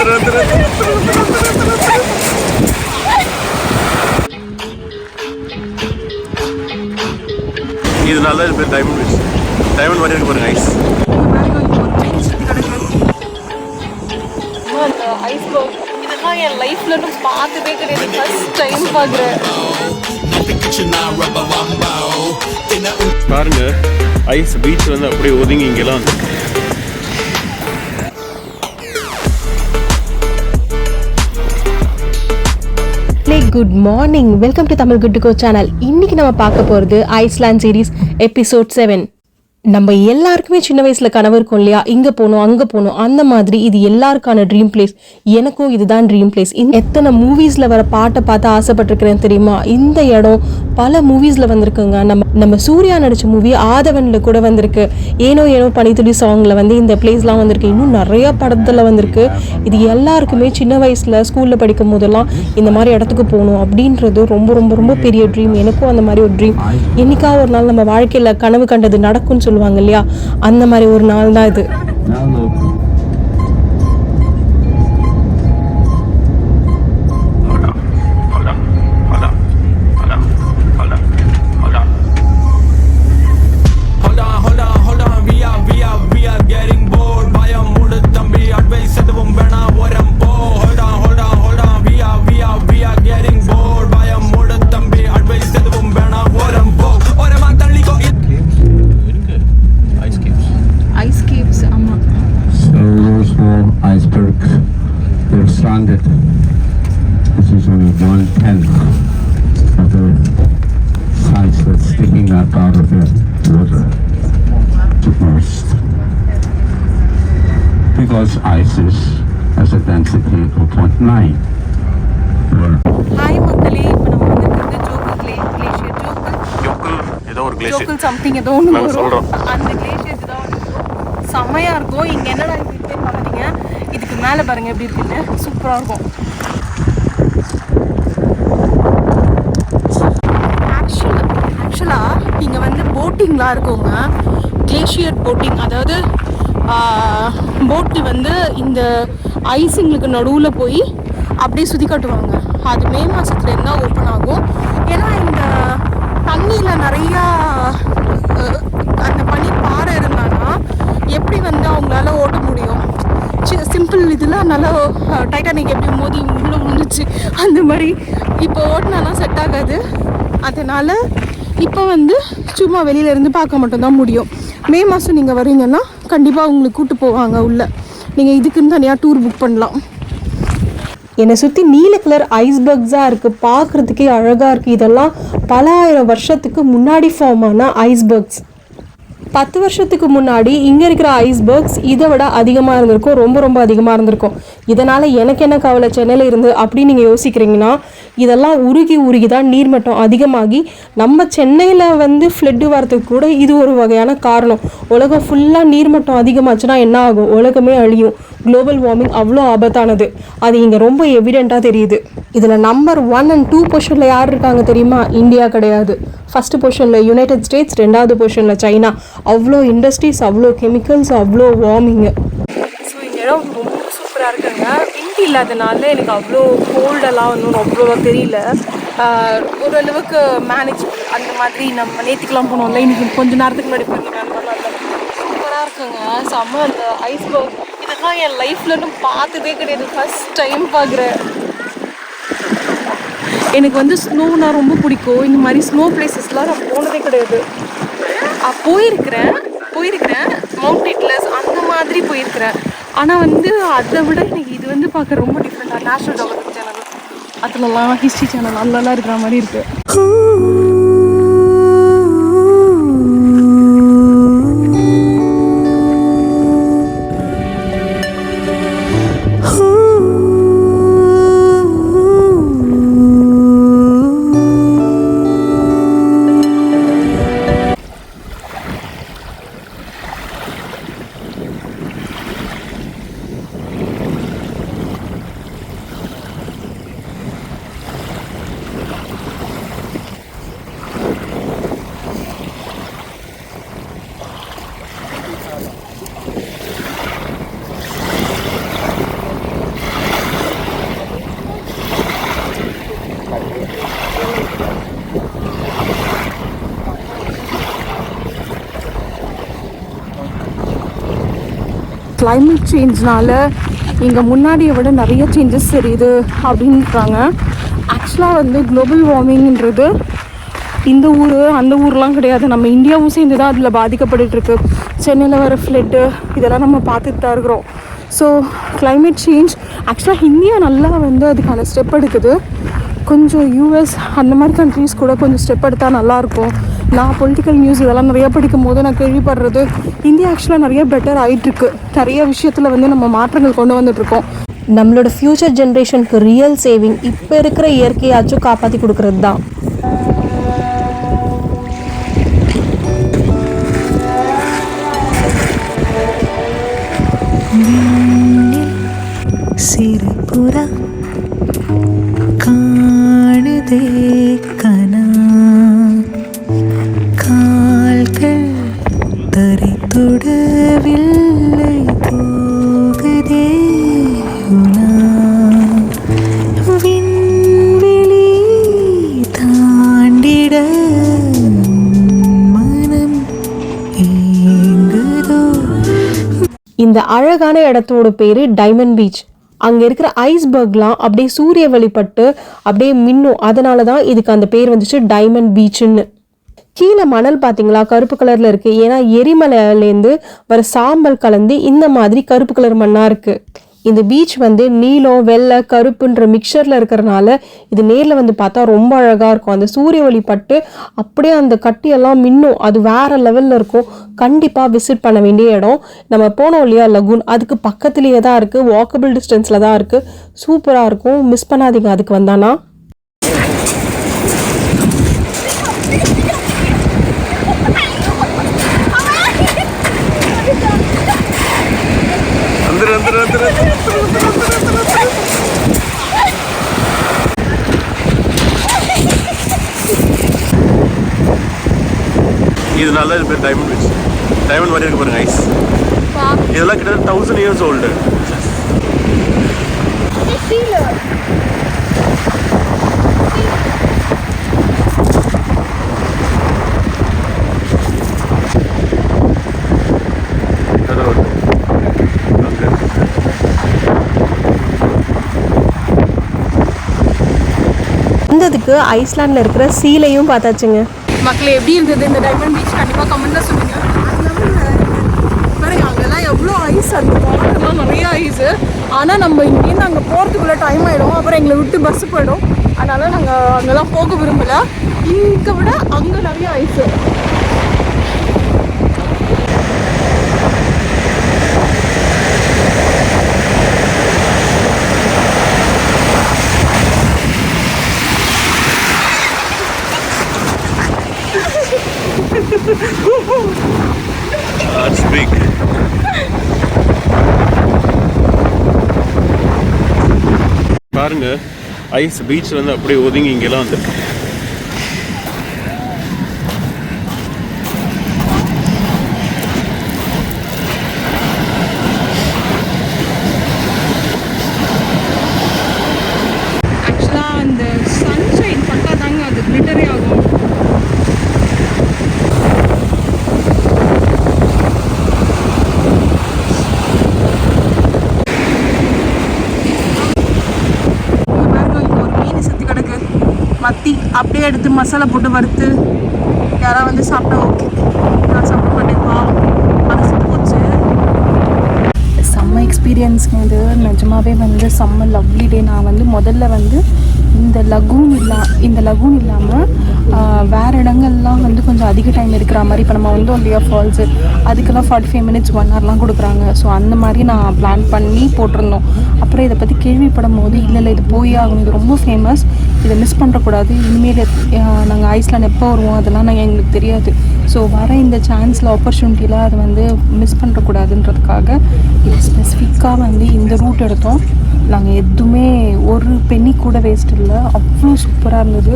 இது நல்லா இருக்கு. டைமண்ட் பீச், டைமண்ட் மாதிரி இருக்கு பாருங்க. ஐஸ் ஐஸ்பர்க் இதெல்லாம் என் லைஃப்ல பார்த்ததே கிடையாது. ஃபர்ஸ்ட் டைம் பார்க்குறேன். பாருங்க ஐஸ் பீச் வந்து அப்படியே ஒதுங்கி இங்கெல்லாம் வந்து good morning, welcome to Tamil good to go channel. இன்னைக்கு நம்ம பார்க்க போகிறது ஐஸ்லாண்ட் சீரீஸ் எபிசோட் 7. நம்ம எல்லாருக்குமே சின்ன வயசுல கனவு இருக்கும் இல்லையா, இங்க போகணும் அங்க போகணும். அந்த மாதிரி இது எல்லாருக்கான ட்ரீம் பிளேஸ். எனக்கும் இதுதான் ட்ரீம் பிளேஸ். எத்தனை மூவிஸ்ல வர பாட்டை பார்த்து ஆசைப்பட்டிருக்கிறேன் தெரியுமா. இந்த இடம் பல மூவிஸ்ல வந்திருக்குங்க. நம்ம சூர்யா நடிச்ச மூவி ஆதவன்ல கூட வந்திருக்கு. ஏனோ பனித்துளி சாங்ல வந்து இந்த பிளேஸ்லாம் வந்திருக்கு. இன்னும் நிறைய படத்துல வந்திருக்கு. இது எல்லாருக்குமே சின்ன வயசுல ஸ்கூல்ல படிக்கும் போதெல்லாம் இந்த மாதிரி இடத்துக்கு போகணும் அப்படின்றது ரொம்ப ரொம்ப ரொம்ப பெரிய ட்ரீம். எனக்கும் அந்த மாதிரி ஒரு ட்ரீம். என்னைக்கா ஒரு நாள் நம்ம வாழ்க்கையில கனவு கண்டது நடக்கும்னு சொல்லுவாங்க இல்லையா, அந்த மாதிரி ஒரு நாள் தான் இது. This is only 1/10 of the size that's sticking up out of the water to burst. Because ice has a density of 0.9. Hi மக்களே, இப்போ நம்ம வந்து ஜோக்கல் ஏதோ ஒரு கிளேஷியர் ஜோக்கல் சம்திங் ஏதோ ஒன்று நாங்கள் சொல்கிறோம். அந்த கிளேஷியருக்கு தான் வந்து செம்மையாக இருக்கும். இங்கே என்னடா இப்படி பார்க்குறீங்க, இதுக்கு மேலே பாருங்க எப்படி இருக்குன்னு, சூப்பராக இருக்கும். ஆக்சுவலாக இங்கே வந்து போட்டிங்லாம் இருக்குங்க. கிளேஷியர் போட்டிங், அதாவது போட்டு வந்து இந்த ஐஸுங்களுக்கு நடுவில் போய் அப்படியே சுற்றி காட்டுவாங்க. அது மே மாதத்துலேருந்து தான் ஓப்பன் ஆகும். ஏன்னா இந்த தண்ணியில் நிறையா அந்த பனி பாறை இருந்தாங்கன்னா எப்படி வந்து அவங்களால ஓட்ட முடியும். சிம்பிள் இதில் நல்லா டைட்டானிக் எப்படி மோதி உள்ளே விழுந்துச்சு அந்த மாதிரி இப்போ ஓட்டினாலாம் செட் ஆகாது. அதனால் இப்போ வந்து சும்மா வெளியிலேருந்து பார்க்க மட்டும்தான் முடியும். மே மாதம் நீங்கள் வரீங்கன்னா கண்டிப்பாக உங்களுக்கு கூப்பிட்டு போவாங்க உள்ளே. நீங்கள் இதுக்குன்னு தனியாக டூர் புக் பண்ணலாம். என்னை சுற்றி நீல கலர் ஐஸ்பர்க்ஸாக இருக்குது, பார்க்குறதுக்கே அழகாக இருக்குது. இதெல்லாம் பல ஆயிரம் வருஷத்துக்கு முன்னாடி ஃபார்ம் ஆன ஐஸ்பர்க்ஸ். 10 வருஷத்துக்கு முன்னாடி இங்கே இருக்கிற ஐஸ்பர்க்ஸ் இதை விட அதிகமாக இருந்திருக்கும், ரொம்ப ரொம்ப அதிகமாக இருந்திருக்கும். இதனால் எனக்கு என்ன கவலை சென்னையில் இருந்து அப்படின்னு நீங்கள் யோசிக்கிறீங்கன்னா, இதெல்லாம் உருகி தான் நீர்மட்டம் அதிகமாகி நம்ம சென்னையில் வந்து ஃப்ளட்டு வரதுக்கு கூட இது ஒரு வகையான காரணம். உலகம் ஃபுல்லாக நீர்மட்டம் அதிகமாச்சுன்னா என்ன ஆகும், உலகமே அழியும். குளோபல் வார்மிங் அவ்வளோ ஆபத்தானது. அது இங்கே ரொம்ப எவிடெண்ட்டாக தெரியுது. இதில் நம்பர் 1 and 2 பொசிஷனில் யார் இருக்காங்க தெரியுமா? இந்தியா கிடையாது. ஃபஸ்ட்டு பொசிஷனில் யுனைடெட் ஸ்டேட்ஸ், 2வது பொசிஷனில் சைனா. அவ்வளோ இண்டஸ்ட்ரீஸ், அவ்வளோ கெமிக்கல்ஸ், அவ்வளோ வார்மிங்கு. ஸோ இந்த இடம் ரொம்ப சூப்பராக இருக்குங்க. விண்ட் இல்லாதனால எனக்கு அவ்வளோ கோல்டெல்லாம் ஒன்றும் அவ்வளோவா தெரியல. ஓரளவுக்கு மேனேஜ் அந்த மாதிரி. நம்ம நேற்றுக்கெலாம் போனோம்ல, இன்றைக்கி கொஞ்சம் நேரத்துக்கு முன்னாடி சூப்பராக இருக்குங்க. செம்ம அந்த ஐஸ்பர்க் இதெல்லாம் என் லைஃப்ல இன்னும் பார்த்ததே கிடையாது. ஃபர்ஸ்ட் டைம் பார்க்குறேன். எனக்கு வந்து ஸ்னோனா ரொம்ப பிடிக்கும். இந்த மாதிரி ஸ்னோ பிளேசஸ்லாம் நான் போனதே கிடையாது. போயிருக்கிறேன் மவுண்ட் ஹிட்லஸ் அந்த மாதிரி போயிருக்கிறேன். ஆனால் வந்து அதை விட எனக்கு இது வந்து பார்க்க ரொம்ப டிஃப்ரெண்டாக. நேஷனல் ஜியோகிராஃபிக் சேனல் அதுலலாம் ஹிஸ்ட்ரி சேனல் அதெல்லாம் இருக்கிற மாதிரி இருக்குது. climate சேஞ்ச்னால இங்கே முன்னாடியை விட நிறைய சேஞ்சஸ் தெரியுது அப்படின்றாங்க. ஆக்சுவலாக வந்து குளோபல் வார்மிங்ன்றது இந்த ஊர் அந்த ஊர்லாம் கிடையாது, நம்ம இந்தியாவும் சேர்ந்து தான் அதில் பாதிக்கப்பட்டுருக்கு. சென்னையில் வர ஃப்ளட்டு இதெல்லாம் நம்ம பார்த்துட்டு தான் இருக்கிறோம். ஸோ climate சேஞ்ச் ஆக்சுவலாக இந்தியா நல்லா வந்து அதுக்கான ஸ்டெப் எடுக்குது. கொஞ்சம் யூஎஸ் அந்த மாதிரி கண்ட்ரீஸ் கூட கொஞ்சம் ஸ்டெப் எடுத்தால் நல்லாயிருக்கும். நான் பொலிட்டிக்கல் நியூஸ் இதெல்லாம் நிறையா படிக்கும் போது நான் கேள்விப்படுறது இந்தியா ஆக்சுவலாக நிறைய பெட்டர் ஆகிட்டுருக்கு. நிறைய விஷயத்தில் வந்து நம்ம மாற்றங்கள் கொண்டு வந்துட்ருக்கோம். நம்மளோட ஃப்யூச்சர் ஜென்ரேஷனுக்கு ரியல் சேவிங் இப்போ இருக்கிற இயற்கையாச்சும் காப்பாற்றி கொடுக்கறது தான். சிறுபுறா காணுதே கனா கால்கள் தரை தொடவில்லை போகுதே உலா விண்வெளி தாண்டிட மனம் ஏங்குதோ. இந்த அழகான இடத்தோட பேர் டைமண்ட் பீச். அங்கே இருக்கிற ஐஸ்பர்க்லாம் அப்படியே சூரிய வழிபட்டு அப்படியே மின்னும். அதனால தான் இதுக்கு அந்த பேர் வந்துச்சு டைமண்ட் பீச்சுன்னு. கீழே மணல் பார்த்தீங்களா கருப்பு கலரில் இருக்குது. ஏன்னா எரிமலையிலேருந்து வர சாம்பல் கலந்து இந்த மாதிரி கருப்பு கலர் மண்ணாக இருக்குது. இந்த பீச் வந்து நீலம் வெள்ளை கருப்புன்ற மிக்சரில் இருக்கிறனால இது நேரில் வந்து பார்த்தா ரொம்ப அழகாக இருக்கும். அந்த சூரிய ஒளி பட்டு அப்படியே அந்த கட்டியெல்லாம் மின்னும். அது வேறு லெவலில் இருக்கும். கண்டிப்பாக விசிட் பண்ண வேண்டிய இடம். நம்ம போனோம் இல்லையா லகூன், அதுக்கு பக்கத்துலேயே தான் இருக்குது, வாக்கபிள் டிஸ்டன்ஸில் தான் இருக்குது. சூப்பராக இருக்கும், மிஸ் பண்ணாதீங்க அதுக்கு வந்தானா. இதனால இது பேர் டைமண்ட் பீச். டைமண்ட் மாதிரி இருக்கு பாருங்க ஐஸ். இதெல்லாம் கிட்டத்தட்ட 1000 years old. வந்ததுக்கு ஐஸ்லாண்டில் இருக்கிற சீலையும் பார்த்தாச்சுங்க. மக்களே எப்படி இருந்தது இந்த டைமண்ட் பீச்? கண்டிப்பாக கமெண்ட்டில் சொல்லுங்கள். பாருங்க அங்கெல்லாம் எவ்வளோ ஐஸ், அந்த வாட்டர்லாம் நிறைய ஐஸு. ஆனால் நம்ம இங்கேருந்து அங்கே போகிறதுக்குள்ளே டைம் ஆகிடும். அப்புறம் எங்களை விட்டு பஸ்ஸு போயிடும். அதனால் நாங்கள் அங்கெல்லாம் போக விரும்பலை. இங்கே விட அங்கே நிறைய ஐஸு. That's big. பாருங்க ஐஸ் பீச்ல இருந்து அப்படியே ஒதுங்கி இங்கெல்லாம் வந்து ஆக்சுவலாக அந்த சன்ஷைன் பட்டா தாங்க அது கிளிட்டரே ஆகும். மத்தி அப்படியே எடுத்து மசாலா போட்டு வறுத்து யாராவது வந்து சாப்பிட்டா ஓகே. நான் சாப்பிட மாட்டேன்ப்பா, அது செத்து போச்சு. செம்ம எக்ஸ்பீரியன்ஸுங்க இது. நிஜமாவே வந்து செம்ம லவ்லி டே. நான் வந்து முதல்ல வந்து இந்த லகூன் இல்லாமல் வேறு இடங்கள்லாம் வந்து கொஞ்சம் அதிக டைம் இருக்கிற மாதிரி, இப்போ நம்ம வந்து இல்லையா ஃபால்ஸு, அதுக்கெல்லாம் 45 minutes 1 hourலாம் கொடுக்குறாங்க. ஸோ அந்த மாதிரி நான் பிளான் பண்ணி போட்டிருந்தோம். அப்புறம் இதை பற்றி கேள்விப்படும் போது இல்லை இது போய் ஆகணும், இது ரொம்ப ஃபேமஸ், இதை மிஸ் பண்ணுறக்கூடாது. இனிமேல் நாங்கள் ஐஸ்லாண்ட் எப்போ வருவோம் அதெல்லாம் எங்களுக்கு தெரியாது. ஸோ வர இந்த சான்ஸில் ஆப்பர்ச்சுனிட்டியில் அதை வந்து மிஸ் பண்ணுறக்கூடாதுன்றதுக்காக இது ஸ்பெசிஃபிக்காக வந்து இந்த ரூட் எடுத்தோம். நாங்கள் எதுவுமே ஒரு பென்னி கூட வேஸ்ட் இல்லை. அவ்வளோ சூப்பராக இருந்தது.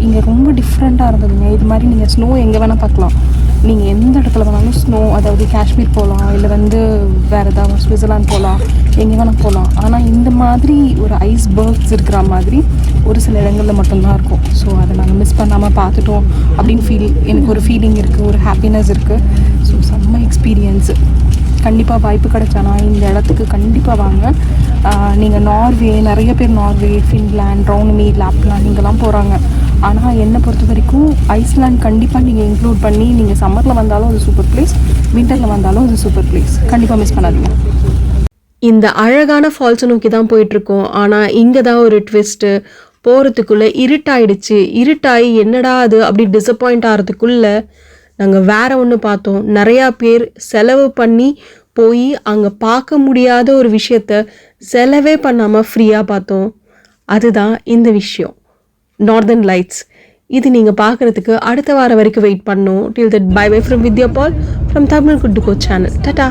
இங்கே ரொம்ப டிஃப்ரெண்ட்டாக இருந்ததுங்க. இது மாதிரி நீங்கள் ஸ்னோ எங்கே வேணால் பார்க்கலாம். நீங்கள் எந்த இடத்துல வேணாலும் ஸ்னோ, அதாவது காஷ்மீர் போகலாம், இல்லை வந்து வேறு ஏதாவது ஸ்விட்சர்லாந்து போகலாம், எங்கே வேணால் போகலாம். ஆனால் இந்த மாதிரி ஒரு ஐஸ் பர்க்ஸ் இருக்கிற மாதிரி ஒரு சில இடங்களில் மட்டும்தான் இருக்கும். ஸோ அதை நாங்கள் மிஸ் பண்ணாமல் பார்த்துட்டோம் அப்படின்னு எனக்கு ஒரு ஃபீலிங் இருக்குது, ஒரு ஹாப்பினஸ் இருக்குது. ஸோ செம்ம எக்ஸ்பீரியன்ஸு. கண்டிப்பாக வாய்ப்பு கிடைச்சானா இந்த இடத்துக்கு கண்டிப்பாக வாங்க. நீங்கள் நார்வே, நிறைய பேர் நார்வே, ஃபின்லாண்ட், ரவுனமி, லாப்லாண்ட் இங்கெல்லாம் போகிறாங்க. ஆனால் என்னை பொறுத்த வரைக்கும் ஐஸ்லாண்ட் கண்டிப்பாக நீங்கள் இன்க்ளூட் பண்ணி, நீங்கள் சம்மரில் வந்தாலும் அது சூப்பர் பிளேஸ், விண்டரில் வந்தாலும் அது சூப்பர் பிளேஸ். கண்டிப்பாக மிஸ் பண்ணாதீங்க. இந்த அழகான ஃபால்ஸை நோக்கி தான் போயிட்டுருக்கோம். ஆனால் இங்கே தான் ஒரு ட்விஸ்ட்டு. போகிறதுக்குள்ளே இருட்டாயிடுச்சு. இருட்டாகி என்னடா அது அப்படி டிசப்பாயிண்ட் ஆகிறதுக்குள்ளே நாங்கள் வேற ஒன்று பார்த்தோம். நிறையா பேர் செலவு பண்ணி போய் அங்கே பார்க்க முடியாத ஒரு விஷயத்த செலவே பண்ணாமல் ஃப்ரீயாக பார்த்தோம். அதுதான் இந்த விஷயம், நார்தர்ன் லைட்ஸ். இது நீங்கள் பார்க்குறதுக்கு அடுத்த வாரம் வரைக்கும் வெயிட் பண்ணோம். Till that bye bye from Vidya Paul from Tamil good to go channel. Tata.